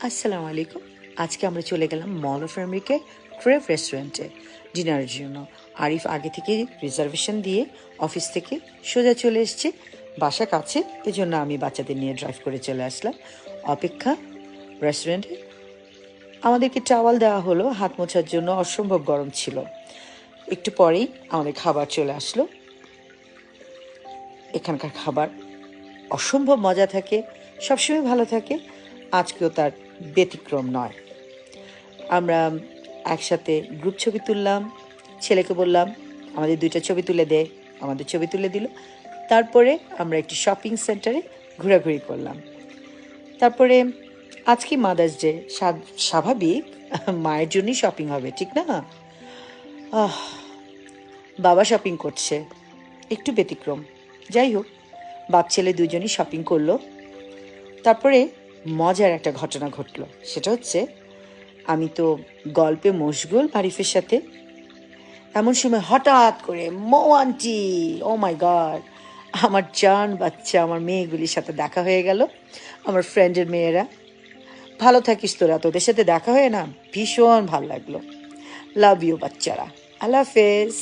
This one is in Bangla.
আসসালামু আলাইকুম। আজকে আমরা চলে গেলাম মল অফ আমেরিকায় ক্রেভ রেস্টুরেন্টে ডিনারের জন্য। আরিফ আগে থেকে রিজার্ভেশন দিয়ে অফিস থেকে সোজা চলে এসছে, বাসা কাছে, এজন্য আমি বাচ্চাদের নিয়ে ড্রাইভ করে চলে আসলাম। অপেক্ষা রেস্টুরেন্টে আমাদেরকে টাওয়াল দেওয়া হলো হাত মোছার জন্য, অসম্ভব গরম ছিল। একটু পরেই আমাদের খাবার চলে আসলো। এখানকার খাবার অসম্ভব মজা থাকে, সবসময় ভালো থাকে, আজকেও তার ব্যতিক্রম নয়। আমরা একসাথে গ্রুপ ছবি তুললাম। ছেলেকে বললাম আমাদের 2টা ছবি তুলে দে, আমাদের ছবি তুলে দিল। তারপরে আমরা একটি শপিং সেন্টারে ঘোরাঘুরি করলাম। তারপরে আজকে মাদার্স ডে, স্বাভাবিক মায়ের জন্যই শপিং হবে, ঠিক না? বাবা শপিং করছে, একটু ব্যতিক্রম। যাই হোক, বাপ ছেলে দুজনই শপিং করলো। তারপরে মজার একটা ঘটনা ঘটলো, সেটা হচ্ছে আমি তো গল্পে মশগুল আরিফের সাথে, এমন সময় হঠাৎ করে মৌ আন্টি, ও মাই গড, আমার জান বাচ্চা, আমার মেয়েগুলির সাথে দেখা হয়ে গেল, আমার ফ্রেন্ডের মেয়েরা। ভালো থাকিস তোরা, তোদের সাথে দেখা হয়ে না ভীষণ ভালো লাগলো। লাভ ইউ বাচ্চারা, আল্লাহ হাফেজ।